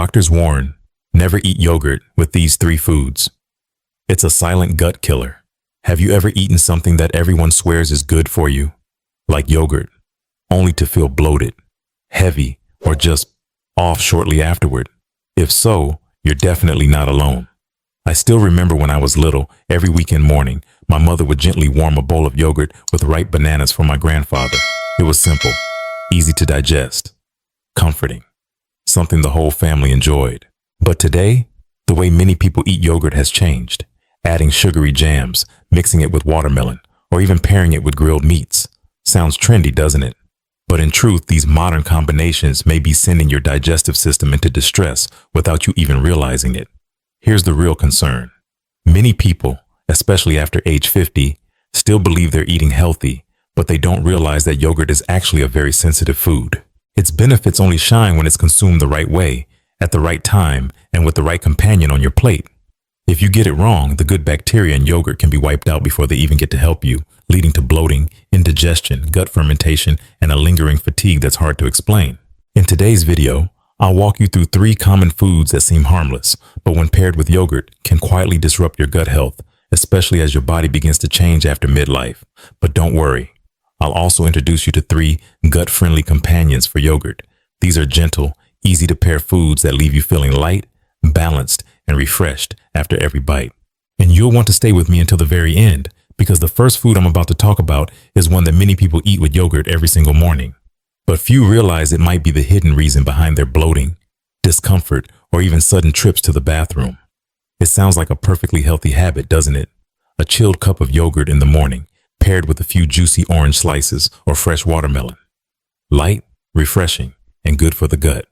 Doctors warn, never eat yogurt with these three foods. It's a silent gut killer. Have you ever eaten something that everyone swears is good for you, like yogurt, only to feel bloated, heavy, or just off shortly afterward? If so, you're definitely not alone. I still remember when I was little, every weekend morning, my mother would gently warm a bowl of yogurt with ripe bananas for my grandfather. It was simple, easy to digest, comforting, something the whole family enjoyed. But today, the way many people eat yogurt has changed. Adding sugary jams, mixing it with watermelon, or even pairing it with grilled meats. Sounds trendy, doesn't it? But in truth, these modern combinations may be sending your digestive system into distress without you even realizing it. Here's the real concern. Many people, especially after age 50, still believe they're eating healthy, but they don't realize that yogurt is actually a very sensitive food. Its benefits only shine when it's consumed the right way, at the right time, and with the right companion on your plate. If you get it wrong, the good bacteria in yogurt can be wiped out before they even get to help you, leading to bloating, indigestion, gut fermentation, and a lingering fatigue that's hard to explain. In today's video, I'll walk you through 3 common foods that seem harmless, but when paired with yogurt, can quietly disrupt your gut health, especially as your body begins to change after midlife. But don't worry, I'll also introduce you to 3 gut-friendly companions for yogurt. These are gentle, easy-to-pair foods that leave you feeling light, balanced, and refreshed after every bite. And you'll want to stay with me until the very end, because the first food I'm about to talk about is one that many people eat with yogurt every single morning. But few realize it might be the hidden reason behind their bloating, discomfort, or even sudden trips to the bathroom. It sounds like a perfectly healthy habit, doesn't it? A chilled cup of yogurt in the morning, paired with a few juicy orange slices or fresh watermelon. Light, refreshing, and good for the gut.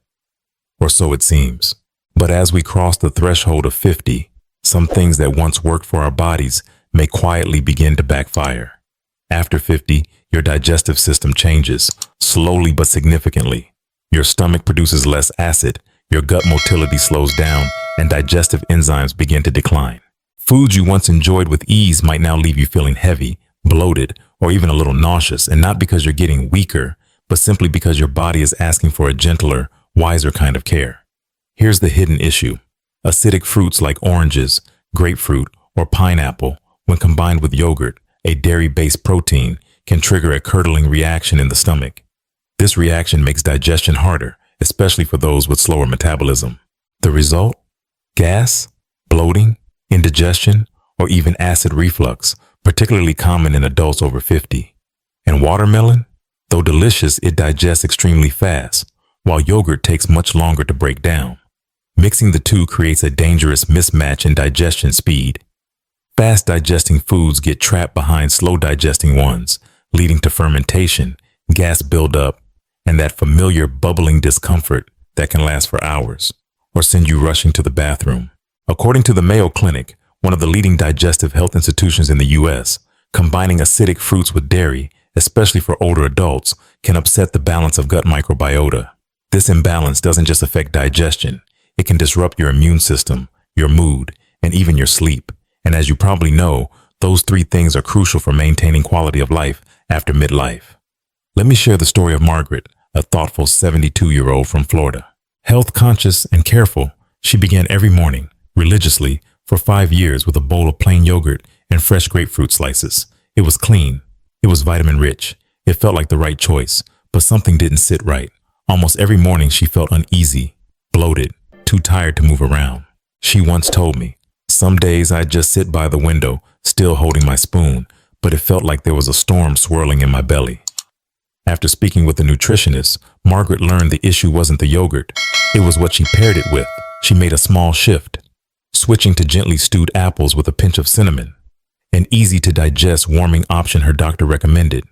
Or so it seems. But as we cross the threshold of 50, some things that once worked for our bodies may quietly begin to backfire. After 50, your digestive system changes, slowly but significantly. Your stomach produces less acid, your gut motility slows down, and digestive enzymes begin to decline. Foods you once enjoyed with ease might now leave you feeling heavy, bloated, or even a little nauseous, and not because you're getting weaker, but simply because your body is asking for a gentler, wiser kind of care. Here's the hidden issue. Acidic fruits like oranges, grapefruit, or pineapple, when combined with yogurt, a dairy-based protein, can trigger a curdling reaction in the stomach. This reaction makes digestion harder, especially for those with slower metabolism. The result? Gas, bloating, indigestion, or even acid reflux, particularly common in adults over 50. And watermelon? Though delicious, it digests extremely fast, while yogurt takes much longer to break down. Mixing the two creates a dangerous mismatch in digestion speed. Fast digesting foods get trapped behind slow digesting ones, leading to fermentation, gas buildup, and that familiar bubbling discomfort that can last for hours, or send you rushing to the bathroom. According to the Mayo Clinic, one of the leading digestive health institutions in the U.S., combining acidic fruits with dairy, especially for older adults, can upset the balance of gut microbiota. This imbalance doesn't just affect digestion. It can disrupt your immune system, your mood, and even your sleep. And as you probably know, those 3 things are crucial for maintaining quality of life after midlife. Let me share the story of Margaret, a thoughtful 72-year-old from Florida. Health conscious and careful, she began every morning, religiously, for 5 years with a bowl of plain yogurt and fresh grapefruit slices. It was clean. It was vitamin rich. It felt like the right choice, but something didn't sit right. Almost every morning she felt uneasy, bloated, too tired to move around. She once told me, "Some days I'd just sit by the window, still holding my spoon, but it felt like there was a storm swirling in my belly." After speaking with a nutritionist, Margaret learned the issue wasn't the yogurt. It was what she paired it with. She made a small shift, switching to gently stewed apples with a pinch of cinnamon, an easy-to-digest warming option her doctor recommended.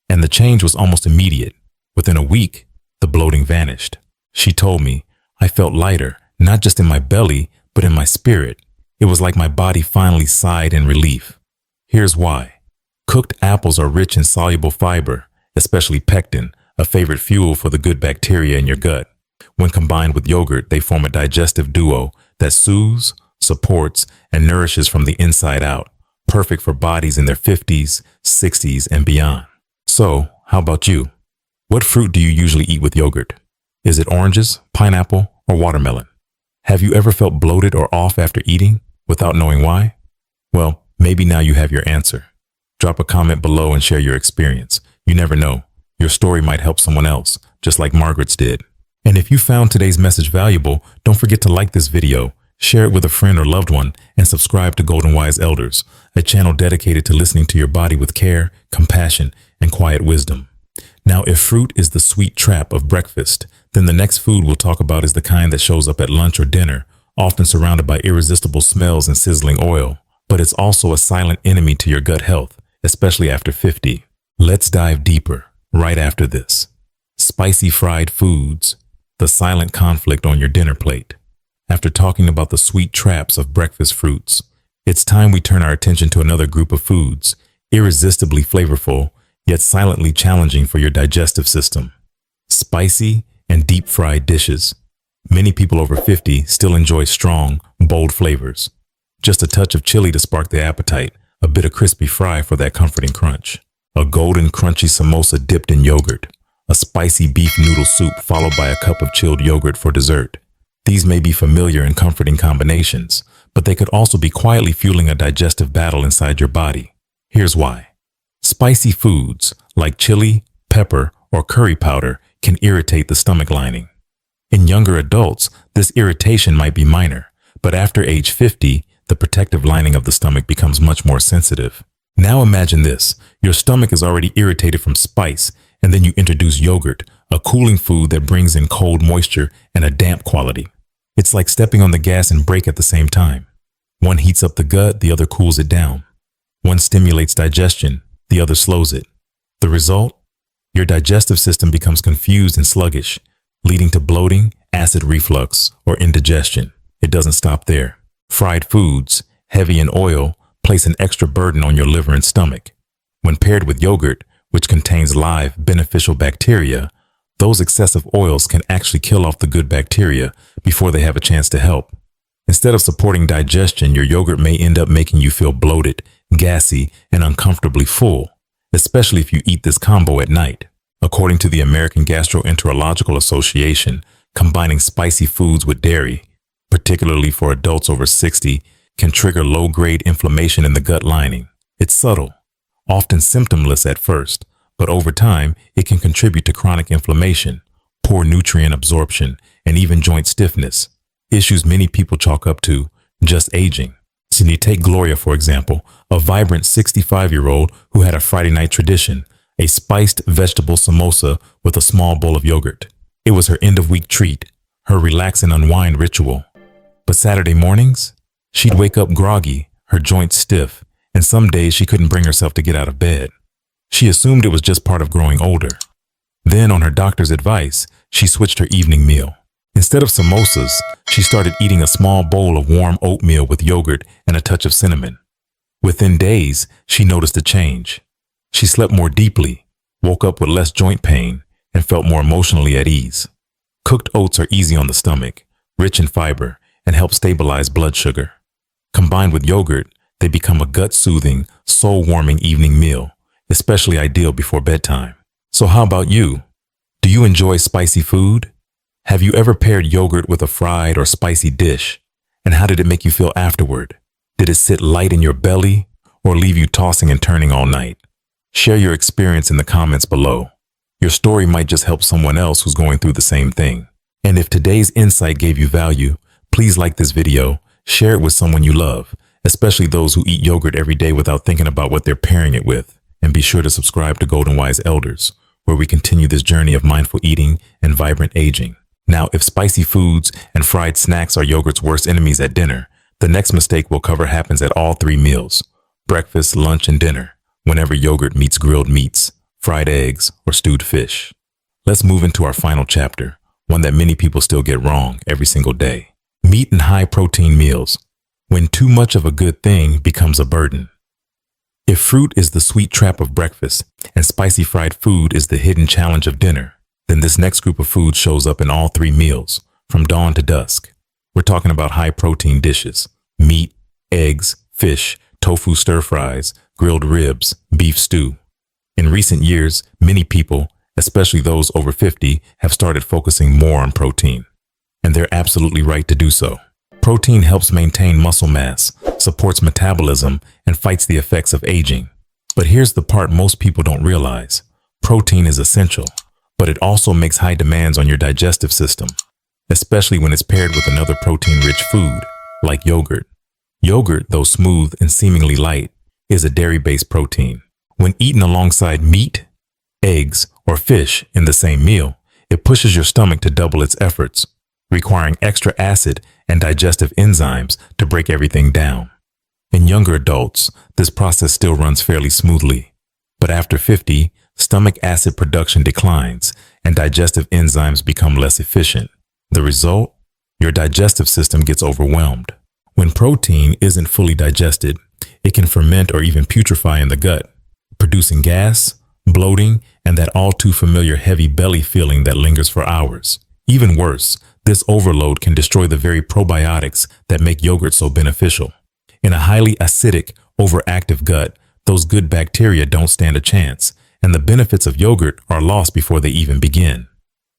And the change was almost immediate. Within a week, the bloating vanished. She told me, "I felt lighter, not just in my belly, but in my spirit. It was like my body finally sighed in relief." Here's why. Cooked apples are rich in soluble fiber, especially pectin, a favorite fuel for the good bacteria in your gut. When combined with yogurt, they form a digestive duo that soothes, supports, and nourishes from the inside out, perfect for bodies in their 50s, 60s, and beyond. So, how about you? What fruit do you usually eat with yogurt? Is it oranges, pineapple, or watermelon? Have you ever felt bloated or off after eating without knowing why? Well, maybe now you have your answer. Drop a comment below and share your experience. You never know. Your story might help someone else, just like Margaret's did. And if you found today's message valuable, don't forget to like this video, share it with a friend or loved one, and subscribe to Golden Wise Elders, a channel dedicated to listening to your body with care, compassion, and quiet wisdom. Now, if fruit is the sweet trap of breakfast, then the next food we'll talk about is the kind that shows up at lunch or dinner, often surrounded by irresistible smells and sizzling oil. But it's also a silent enemy to your gut health, especially after 50. Let's dive deeper right after this. Spicy fried foods, the silent conflict on your dinner plate. After talking about the sweet traps of breakfast fruits, it's time we turn our attention to another group of foods, irresistibly flavorful, yet silently challenging for your digestive system. Spicy and deep-fried dishes. Many people over 50 still enjoy strong, bold flavors. Just a touch of chili to spark the appetite, a bit of crispy fry for that comforting crunch. A golden, crunchy samosa dipped in yogurt. A spicy beef noodle soup followed by a cup of chilled yogurt for dessert. These may be familiar and comforting combinations, but they could also be quietly fueling a digestive battle inside your body. Here's why. Spicy foods like chili, pepper, or curry powder can irritate the stomach lining. In younger adults, this irritation might be minor, but after age 50, the protective lining of the stomach becomes much more sensitive. Now imagine this. Your stomach is already irritated from spice, and then you introduce yogurt, a cooling food that brings in cold moisture and a damp quality. It's like stepping on the gas and brake at the same time. One heats up the gut, the other cools it down. One stimulates digestion, the other slows it. The result? Your digestive system becomes confused and sluggish, leading to bloating, acid reflux, or indigestion. It doesn't stop there. Fried foods, heavy in oil, place an extra burden on your liver and stomach. When paired with yogurt, which contains live, beneficial bacteria, those excessive oils can actually kill off the good bacteria before they have a chance to help. Instead of supporting digestion, your yogurt may end up making you feel bloated, gassy, and uncomfortably full, especially if you eat this combo at night. According to the American Gastroenterological Association, combining spicy foods with dairy, particularly for adults over 60, can trigger low-grade inflammation in the gut lining. It's subtle, often symptomless at first, but over time, it can contribute to chronic inflammation, poor nutrient absorption, and even joint stiffness, issues many people chalk up to just aging. So you take Gloria, for example, a vibrant 65-year-old who had a Friday night tradition, a spiced vegetable samosa with a small bowl of yogurt. It was her end-of-week treat, her relax and unwind ritual. But Saturday mornings, she'd wake up groggy, her joints stiff, and some days she couldn't bring herself to get out of bed. She assumed it was just part of growing older. Then, on her doctor's advice, she switched her evening meal. Instead of samosas, she started eating a small bowl of warm oatmeal with yogurt and a touch of cinnamon. Within days, she noticed a change. She slept more deeply, woke up with less joint pain, and felt more emotionally at ease. Cooked oats are easy on the stomach, rich in fiber, and help stabilize blood sugar. Combined with yogurt, they become a gut-soothing, soul-warming evening meal, especially ideal before bedtime. So how about you? Do you enjoy spicy food? Have you ever paired yogurt with a fried or spicy dish? And how did it make you feel afterward? Did it sit light in your belly or leave you tossing and turning all night? Share your experience in the comments below. Your story might just help someone else who's going through the same thing. And if today's insight gave you value, please like this video, share it with someone you love, especially those who eat yogurt every day without thinking about what they're pairing it with. And be sure to subscribe to Golden Wise Elders, where we continue this journey of mindful eating and vibrant aging. Now, if spicy foods and fried snacks are yogurt's worst enemies at dinner, the next mistake we'll cover happens at all three meals: breakfast, lunch, and dinner, whenever yogurt meets grilled meats, fried eggs, or stewed fish. Let's move into our final chapter, one that many people still get wrong every single day. Meat and high-protein meals, when too much of a good thing becomes a burden. If fruit is the sweet trap of breakfast and spicy fried food is the hidden challenge of dinner, then this next group of foods shows up in all three meals, from dawn to dusk. We're talking about high-protein dishes: meat, eggs, fish, tofu stir-fries, grilled ribs, beef stew. In recent years, many people, especially those over 50, have started focusing more on protein. and they're absolutely right to do so. Protein helps maintain muscle mass, supports metabolism, and fights the effects of aging. But here's the part most people don't realize. Protein is essential, but it also makes high demands on your digestive system, especially when it's paired with another protein-rich food, like yogurt. Yogurt, though smooth and seemingly light, is a dairy-based protein. When eaten alongside meat, eggs, or fish in the same meal, it pushes your stomach to double its efforts, requiring extra acid and digestive enzymes to break everything down. In younger adults, this process still runs fairly smoothly, but after 50, stomach acid production declines and digestive enzymes become less efficient. The result? Your digestive system gets overwhelmed. When protein isn't fully digested, it can ferment or even putrefy in the gut, producing gas, bloating, and that all too familiar heavy belly feeling that lingers for hours. Even worse, this overload can destroy the very probiotics that make yogurt so beneficial. In a highly acidic, overactive gut, those good bacteria don't stand a chance, and the benefits of yogurt are lost before they even begin.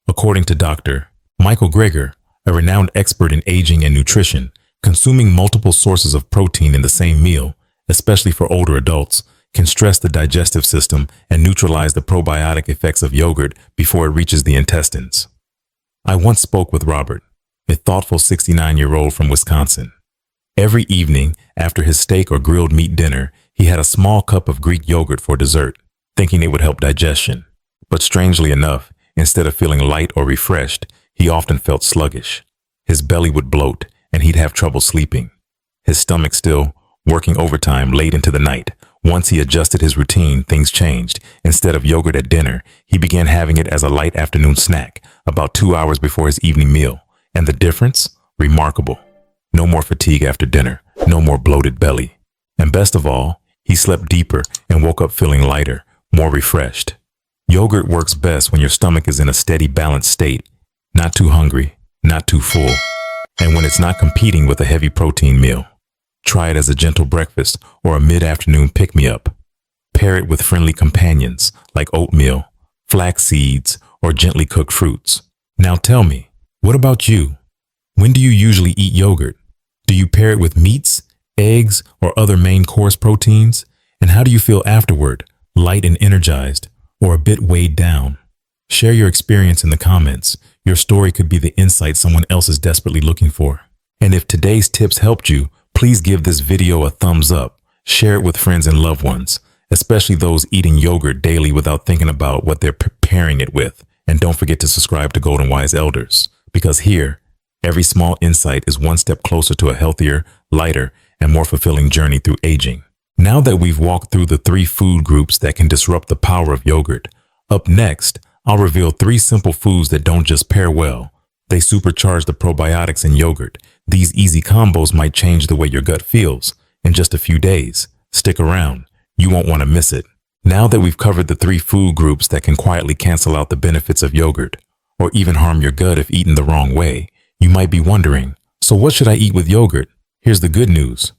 According to Dr. Michael Greger, a renowned expert in aging and nutrition, consuming multiple sources of protein in the same meal, especially for older adults, can stress the digestive system and neutralize the probiotic effects of yogurt before it reaches the intestines. I once spoke with Robert, a thoughtful 69-year-old from Wisconsin. Every evening, after his steak or grilled meat dinner, he had a small cup of Greek yogurt for dessert, thinking it would help digestion. But strangely enough, instead of feeling light or refreshed, he often felt sluggish. His belly would bloat, and he'd have trouble sleeping. His stomach still working overtime late into the night. Once he adjusted his routine, things changed. Instead of yogurt at dinner, he began having it as a light afternoon snack, about 2 hours before his evening meal. And the difference? Remarkable. No more fatigue after dinner, no more bloated belly. And best of all, he slept deeper and woke up feeling lighter, more refreshed. Yogurt works best when your stomach is in a steady, balanced state, not too hungry, not too full, and when it's not competing with a heavy protein meal. Try it as a gentle breakfast or a mid-afternoon pick-me-up. Pair it with friendly companions like oatmeal, flax seeds, or gently cooked fruits. Now tell me, what about you? When do you usually eat yogurt? Do you pair it with meats, eggs, or other main course proteins? And how do you feel afterward, light and energized, or a bit weighed down? Share your experience in the comments. Your story could be the insight someone else is desperately looking for. And if today's tips helped you, please give this video a thumbs up. Share it with friends and loved ones, especially those eating yogurt daily without thinking about what they're preparing it with. And don't forget to subscribe to Golden Wise Elders, because here, every small insight is one step closer to a healthier, lighter, and more fulfilling journey through aging. Now that we've walked through the 3 food groups that can disrupt the power of yogurt, up next, I'll reveal 3 simple foods that don't just pair well. They supercharge the probiotics in yogurt. These easy combos might change the way your gut feels in just a few days. Stick around. You won't want to miss it. Now that we've covered the 3 food groups that can quietly cancel out the benefits of yogurt, or even harm your gut if eaten the wrong way, you might be wondering, so what should I eat with yogurt? Here's the good news.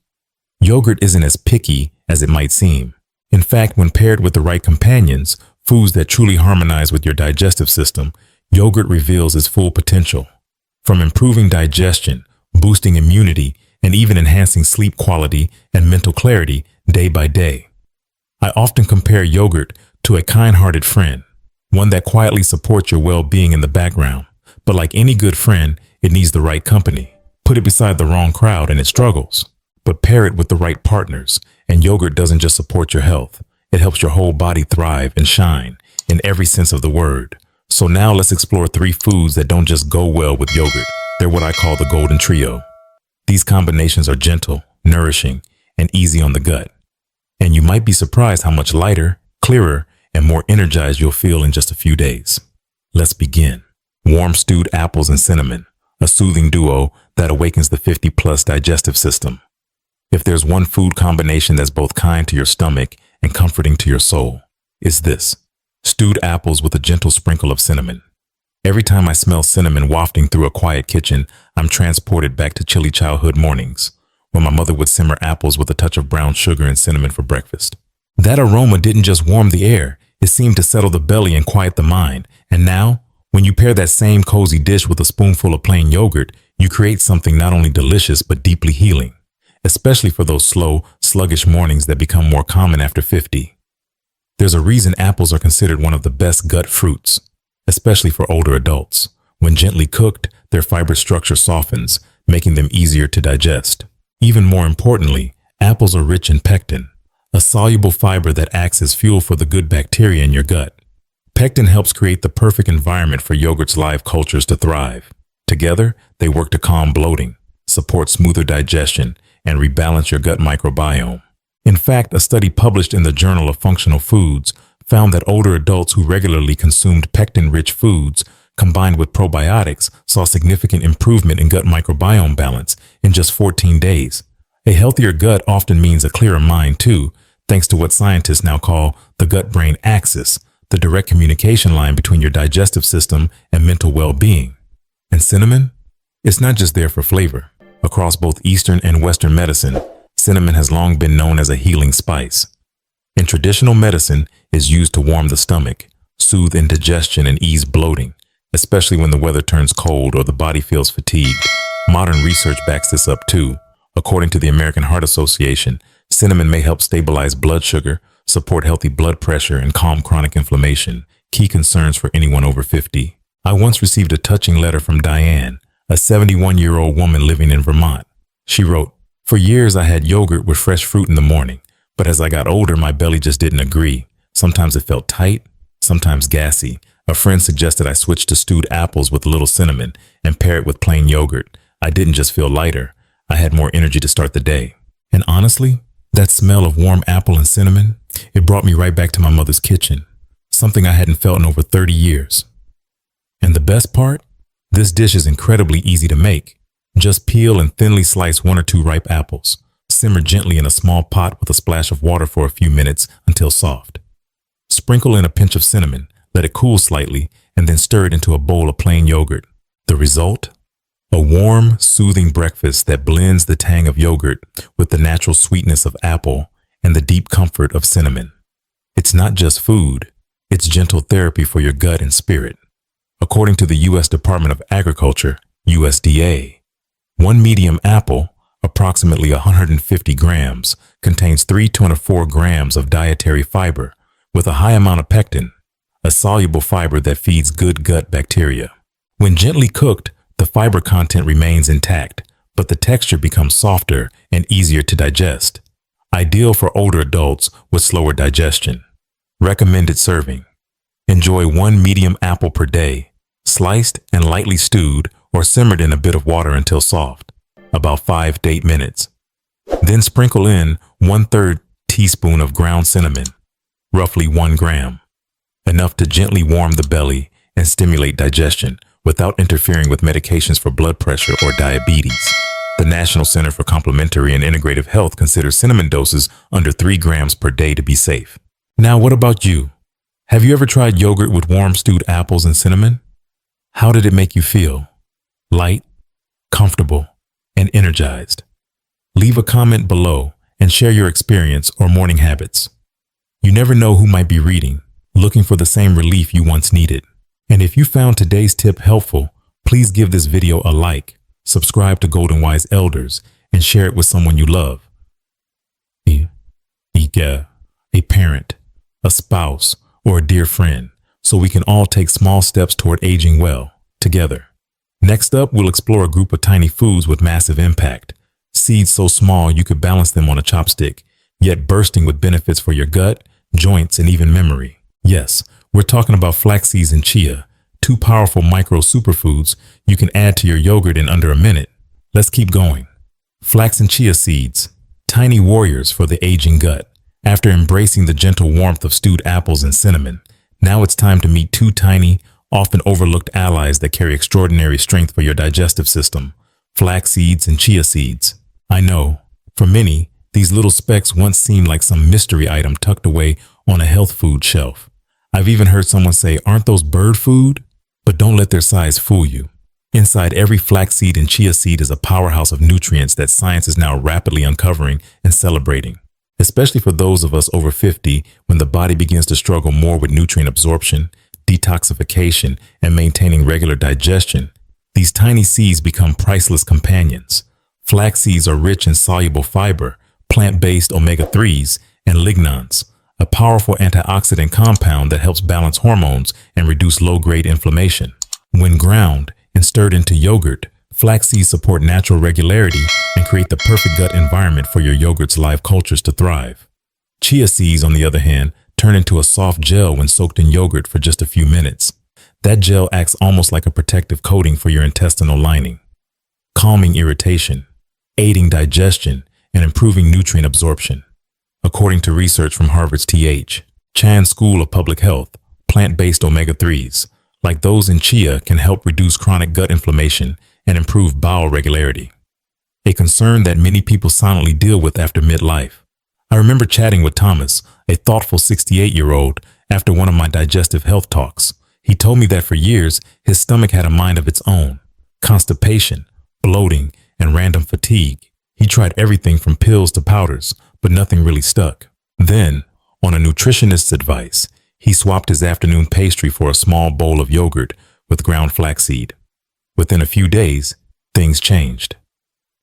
Yogurt isn't as picky as it might seem. In fact, when paired with the right companions, foods that truly harmonize with your digestive system, yogurt reveals its full potential. From improving digestion, boosting immunity, and even enhancing sleep quality and mental clarity day by day. I often compare yogurt to a kind-hearted friend, one that quietly supports your well-being in the background. But like any good friend, it needs the right company. Put it beside the wrong crowd and it struggles. But pair it with the right partners, and yogurt doesn't just support your health. It helps your whole body thrive and shine in every sense of the word. So now let's explore 3 foods that don't just go well with yogurt. They're what I call the golden trio. These combinations are gentle, nourishing, and easy on the gut. And you might be surprised how much lighter, clearer, and more energized you'll feel in just a few days. Let's begin. Warm stewed apples and cinnamon, a soothing duo that awakens the 50-plus digestive system. If there's one food combination that's both kind to your stomach and comforting to your soul, it's this. Stewed apples with a gentle sprinkle of cinnamon. Every time I smell cinnamon wafting through a quiet kitchen, I'm transported back to chilly childhood mornings, when my mother would simmer apples with a touch of brown sugar and cinnamon for breakfast. That aroma didn't just warm the air, it seemed to settle the belly and quiet the mind. And now, When you pair that same cozy dish with a spoonful of plain yogurt, you create something not only delicious but deeply healing, especially for those slow, sluggish mornings that become more common after 50. There's a reason apples are considered one of the best gut fruits, especially for older adults. When gently cooked, their fiber structure softens, making them easier to digest. Even more importantly, apples are rich in pectin, a soluble fiber that acts as fuel for the good bacteria in your gut. Pectin helps create the perfect environment for yogurt's live cultures to thrive. Together, they work to calm bloating, support smoother digestion, and rebalance your gut microbiome. In fact, a study published in the Journal of Functional Foods found that older adults who regularly consumed pectin-rich foods combined with probiotics saw significant improvement in gut microbiome balance in just 14 days. A healthier gut often means a clearer mind too, thanks to what scientists now call the gut-brain axis, the direct communication line between your digestive system and mental well-being. And cinnamon? It's not just there for flavor. Across both Eastern and Western medicine, cinnamon has long been known as a healing spice. In traditional medicine, it's used to warm the stomach, soothe indigestion, and ease bloating, especially when the weather turns cold or the body feels fatigued. Modern research backs this up too. According to the American Heart Association, cinnamon may help stabilize blood sugar, support healthy blood pressure, and calm chronic inflammation, key concerns for anyone over 50. I once received a touching letter from Diane, a 71-year-old woman living in Vermont. She wrote, "For years I had yogurt with fresh fruit in the morning, but as I got older, my belly just didn't agree. Sometimes it felt tight, sometimes gassy. A friend suggested I switch to stewed apples with a little cinnamon and pair it with plain yogurt. I didn't just feel lighter, I had more energy to start the day. And honestly, that smell of warm apple and cinnamon, it brought me right back to my mother's kitchen, something I hadn't felt in over 30 years. And the best part? This dish is incredibly easy to make. Just peel and thinly slice 1 or 2 ripe apples. Simmer gently in a small pot with a splash of water for a few minutes until soft. Sprinkle in a pinch of cinnamon, let it cool slightly, and then stir it into a bowl of plain yogurt. The result? A warm, soothing breakfast that blends the tang of yogurt with the natural sweetness of apple and the deep comfort of cinnamon. It's not just food, it's gentle therapy for your gut and spirit. According to the U.S. Department of Agriculture, USDA, 1 medium apple, approximately 150 grams, contains 3 to 4 grams of dietary fiber with a high amount of pectin, a soluble fiber that feeds good gut bacteria. When gently cooked, the fiber content remains intact, but the texture becomes softer and easier to digest. Ideal for older adults with slower digestion. Recommended serving. Enjoy 1 medium apple per day, sliced and lightly stewed or simmered in a bit of water until soft, about 5 to 8 minutes. Then sprinkle in 1/3 teaspoon of ground cinnamon, roughly 1 gram, enough to gently warm the belly and stimulate digestion without interfering with medications for blood pressure or diabetes. The National Center for Complementary and Integrative Health considers cinnamon doses under 3 grams per day to be safe. Now, what about you? Have you ever tried yogurt with warm stewed apples and cinnamon? How did it make you feel? Light, comfortable, and energized? Leave a comment below and share your experience or morning habits. You never know who might be reading, looking for the same relief you once needed. And if you found today's tip helpful, please give this video a like, subscribe to WiseElders, and share it with someone you love. A parent, a spouse, or a dear friend, so we can all take small steps toward aging well, together. Next up, we'll explore a group of tiny foods with massive impact. Seeds so small you could balance them on a chopstick, yet bursting with benefits for your gut, joints, and even memory. Yes, we're talking about flax seeds and chia, 2 powerful micro superfoods you can add to your yogurt in under a minute. Let's keep going. Flax and chia seeds, tiny warriors for the aging gut. After embracing the gentle warmth of stewed apples and cinnamon, now it's time to meet 2 tiny, often overlooked allies that carry extraordinary strength for your digestive system: flax seeds and chia seeds. I know, for many, these little specks once seemed like some mystery item tucked away on a health food shelf. I've even heard someone say, "Aren't those bird food?" But don't let their size fool you. Inside every flaxseed and chia seed is a powerhouse of nutrients that science is now rapidly uncovering and celebrating. Especially for those of us over 50, when the body begins to struggle more with nutrient absorption, detoxification, and maintaining regular digestion, these tiny seeds become priceless companions. Flax seeds are rich in soluble fiber, plant-based omega-3s, and lignans, a powerful antioxidant compound that helps balance hormones and reduce low-grade inflammation. When ground and stirred into yogurt, flax seeds support natural regularity and create the perfect gut environment for your yogurt's live cultures to thrive. Chia seeds, on the other hand, turn into a soft gel when soaked in yogurt for just a few minutes. That gel acts almost like a protective coating for your intestinal lining, calming irritation, aiding digestion, and improving nutrient absorption. According to research from Harvard's T.H. Chan School of Public Health, plant-based omega-3s, like those in chia, can help reduce chronic gut inflammation and improve bowel regularity, a concern that many people silently deal with after midlife. I remember chatting with Thomas, a thoughtful 68-year-old, after one of my digestive health talks. He told me that for years, his stomach had a mind of its own. Constipation, bloating, and random fatigue. He tried everything from pills to powders, but nothing really stuck. Then, on a nutritionist's advice, he swapped his afternoon pastry for a small bowl of yogurt with ground flaxseed. Within a few days, things changed.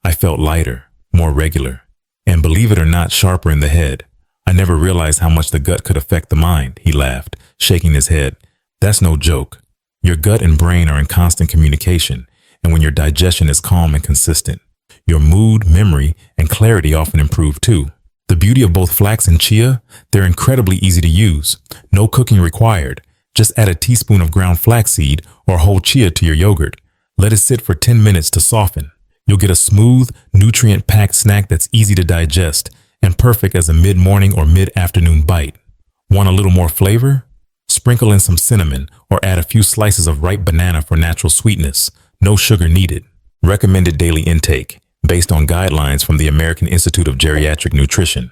I felt lighter, more regular, and believe it or not, sharper in the head. I never realized how much the gut could affect the mind, he laughed, shaking his head. That's no joke. Your gut and brain are in constant communication, and when your digestion is calm and consistent, your mood, memory, and clarity often improve too. The beauty of both flax and chia, they're incredibly easy to use. No cooking required. Just add a teaspoon of ground flaxseed or whole chia to your yogurt. Let it sit for 10 minutes to soften. You'll get a smooth, nutrient-packed snack that's easy to digest and perfect as a mid-morning or mid-afternoon bite. Want a little more flavor? Sprinkle in some cinnamon or add a few slices of ripe banana for natural sweetness. No sugar needed. Recommended daily intake, based on guidelines from the American Institute of Geriatric Nutrition.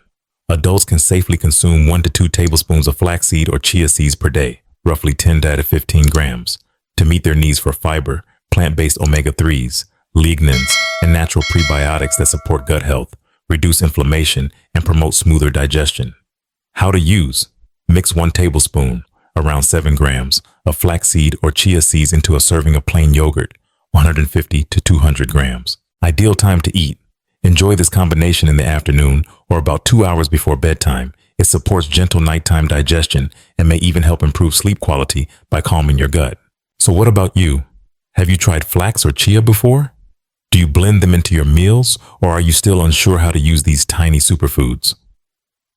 Adults can safely consume 1 to 2 tablespoons of flaxseed or chia seeds per day, roughly 10 to 15 grams, to meet their needs for fiber, plant-based omega-3s, lignans, and natural prebiotics that support gut health, reduce inflammation, and promote smoother digestion. How to use: mix 1 tablespoon, around 7 grams, of flaxseed or chia seeds into a serving of plain yogurt, 150 to 200 grams. Ideal time to eat: enjoy this combination in the afternoon or about 2 hours before bedtime. It supports gentle nighttime digestion and may even help improve sleep quality by calming your gut. So what about you? Have you tried flax or chia before? Do you blend them into your meals, or are you still unsure how to use these tiny superfoods?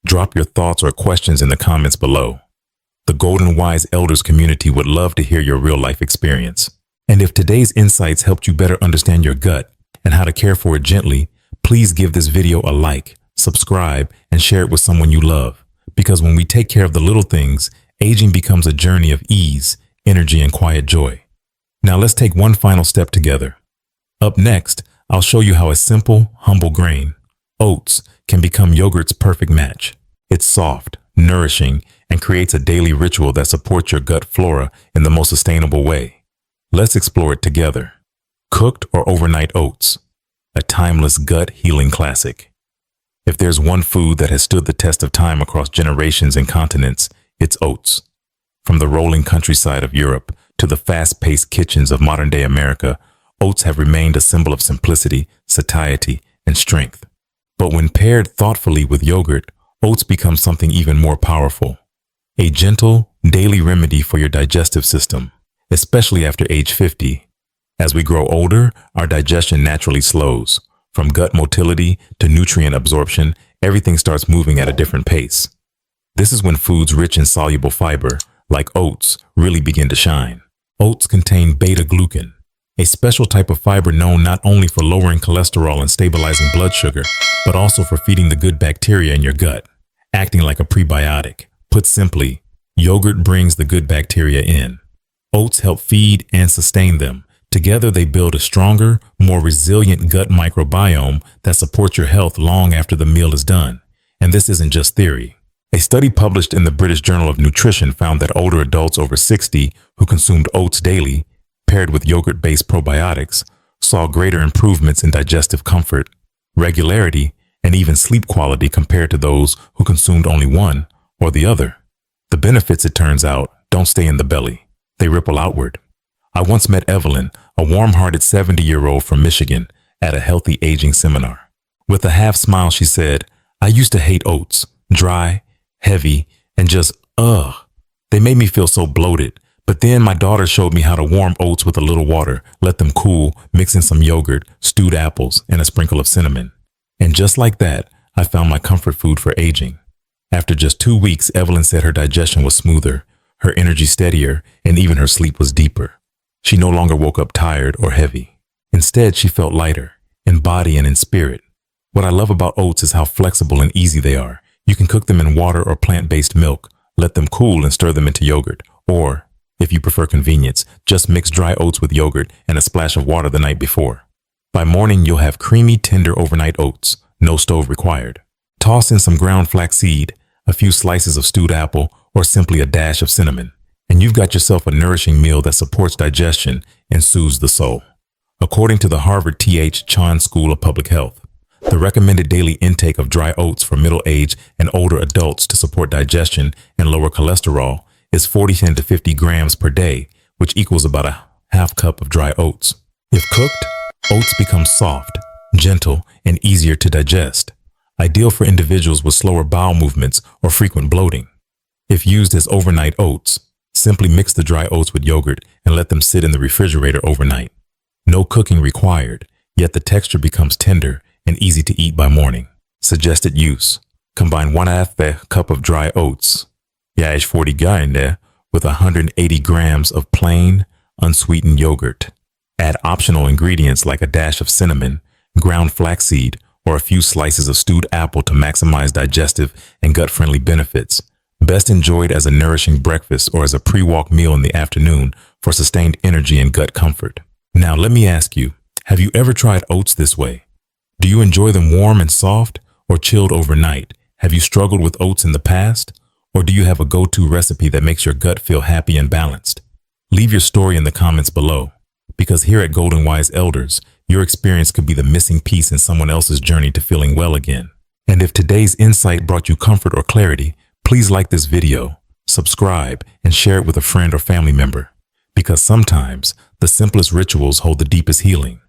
Drop your thoughts or questions in the comments below. The Golden Wise Elders community would love to hear your real-life experience. And if today's insights helped you better understand your gut and how to care for it gently, please give this video a like, subscribe, and share it with someone you love. Because when we take care of the little things, aging becomes a journey of ease, energy, and quiet joy. Now let's take one final step together. Up next, I'll show you how a simple, humble grain, oats, can become yogurt's perfect match. It's soft, nourishing, and creates a daily ritual that supports your gut flora in the most sustainable way. Let's explore it together. Cooked or overnight oats, a timeless gut healing classic. If there's one food that has stood the test of time across generations and continents, it's oats. From the rolling countryside of Europe to the fast-paced kitchens of modern-day America, oats have remained a symbol of simplicity, satiety, and strength. But when paired thoughtfully with yogurt, oats become something even more powerful. A gentle, daily remedy for your digestive system, especially after age 50. As we grow older, our digestion naturally slows. From gut motility to nutrient absorption, everything starts moving at a different pace. This is when foods rich in soluble fiber, like oats, really begin to shine. Oats contain beta-glucan, a special type of fiber known not only for lowering cholesterol and stabilizing blood sugar, but also for feeding the good bacteria in your gut, acting like a prebiotic. Put simply, yogurt brings the good bacteria in. Oats help feed and sustain them. Together, they build a stronger, more resilient gut microbiome that supports your health long after the meal is done. And this isn't just theory. A study published in the British Journal of Nutrition found that older adults over 60 who consumed oats daily, paired with yogurt-based probiotics, saw greater improvements in digestive comfort, regularity, and even sleep quality compared to those who consumed only one or the other. The benefits, it turns out, don't stay in the belly. They ripple outward. I once met Evelyn, a warm-hearted 70-year-old from Michigan, at a healthy aging seminar. With a half smile, she said, "I used to hate oats, dry, heavy, and just, ugh. They made me feel so bloated. But then my daughter showed me how to warm oats with a little water, let them cool, mix in some yogurt, stewed apples, and a sprinkle of cinnamon. And just like that, I found my comfort food for aging." After just 2 weeks, Evelyn said her digestion was smoother, her energy steadier, and even her sleep was deeper. She no longer woke up tired or heavy. Instead, she felt lighter, in body and in spirit. What I love about oats is how flexible and easy they are. You can cook them in water or plant-based milk, let them cool and stir them into yogurt, or, if you prefer convenience, just mix dry oats with yogurt and a splash of water the night before. By morning, you'll have creamy, tender overnight oats, no stove required. Toss in some ground flaxseed, a few slices of stewed apple, or simply a dash of cinnamon, and you've got yourself a nourishing meal that supports digestion and soothes the soul. According to the Harvard T.H. Chan School of Public Health, the recommended daily intake of dry oats for middle-aged and older adults to support digestion and lower cholesterol is 40 to 50 grams per day, which equals about a half cup of dry oats. If cooked, oats become soft, gentle, and easier to digest, ideal for individuals with slower bowel movements or frequent bloating. If used as overnight oats, simply mix the dry oats with yogurt and let them sit in the refrigerator overnight. No cooking required, yet the texture becomes tender and easy to eat by morning. Suggested use: combine 1/2 cup of dry oats, 40 in there, with 180 grams of plain, unsweetened yogurt. Add optional ingredients like a dash of cinnamon, ground flaxseed, or a few slices of stewed apple to maximize digestive and gut-friendly benefits. Best enjoyed as a nourishing breakfast or as a pre-walk meal in the afternoon for sustained energy and gut comfort. Now let me ask you, have you ever tried oats this way? Do you enjoy them warm and soft or chilled overnight? Have you struggled with oats in the past? Or do you have a go-to recipe that makes your gut feel happy and balanced? Leave your story in the comments below, because here at Golden Wise Elders, your experience could be the missing piece in someone else's journey to feeling well again. And if today's insight brought you comfort or clarity, please like this video, subscribe, and share it with a friend or family member, because sometimes the simplest rituals hold the deepest healing.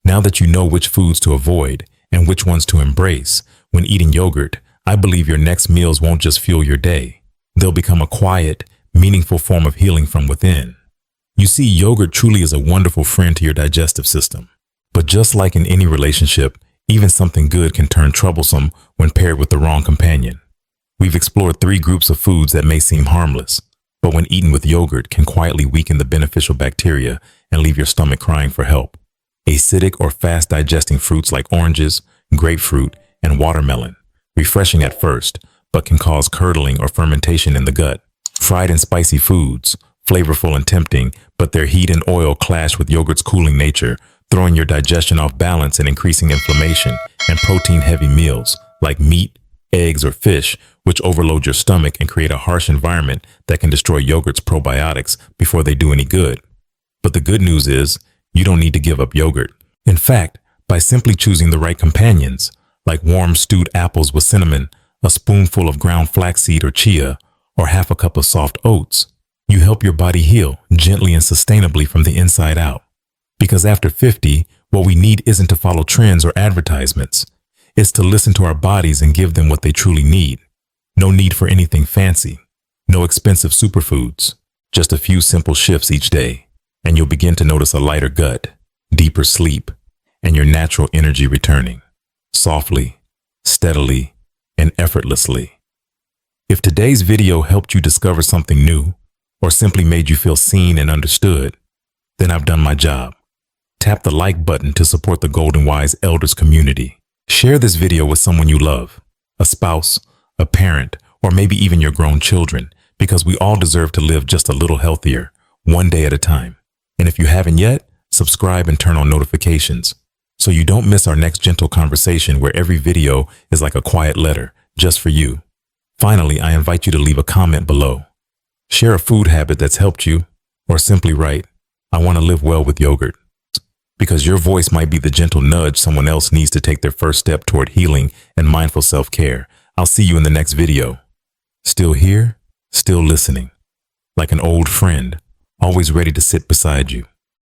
Now that you know which foods to avoid and which ones to embrace when eating yogurt, I believe your next meals won't just fuel your day. They'll become a quiet, meaningful form of healing from within. You see, yogurt truly is a wonderful friend to your digestive system. But just like in any relationship, even something good can turn troublesome when paired with the wrong companion. We've explored 3 groups of foods that may seem harmless, but when eaten with yogurt can quietly weaken the beneficial bacteria and leave your stomach crying for help. Acidic or fast-digesting fruits like oranges, grapefruit, and watermelon, refreshing at first, but can cause curdling or fermentation in the gut. Fried and spicy foods, flavorful and tempting, but their heat and oil clash with yogurt's cooling nature, throwing your digestion off balance and increasing inflammation. And protein-heavy meals like meat, eggs, or fish, which overload your stomach and create a harsh environment that can destroy yogurt's probiotics before they do any good. But the good news is, you don't need to give up yogurt. In fact, by simply choosing the right companions, like warm stewed apples with cinnamon, a spoonful of ground flaxseed or chia, or half a cup of soft oats, you help your body heal gently and sustainably from the inside out. Because after 50, what we need isn't to follow trends or advertisements. It's to listen to our bodies and give them what they truly need. No need for anything fancy. No expensive superfoods. Just a few simple shifts each day, and you'll begin to notice a lighter gut, deeper sleep, and your natural energy returning, softly, steadily, and effortlessly. If today's video helped you discover something new, or simply made you feel seen and understood, then I've done my job. Tap the like button to support the Golden Wise Elders community. Share this video with someone you love, a spouse, a parent, or maybe even your grown children, because we all deserve to live just a little healthier, one day at a time. And if you haven't yet, subscribe and turn on notifications so you don't miss our next gentle conversation where every video is like a quiet letter just for you. Finally, I invite you to leave a comment below. Share a food habit that's helped you, or simply write, "I want to live well with yogurt." Because your voice might be the gentle nudge someone else needs to take their first step toward healing and mindful self-care. I'll see you in the next video. Still here, still listening, like an old friend, always ready to sit beside you.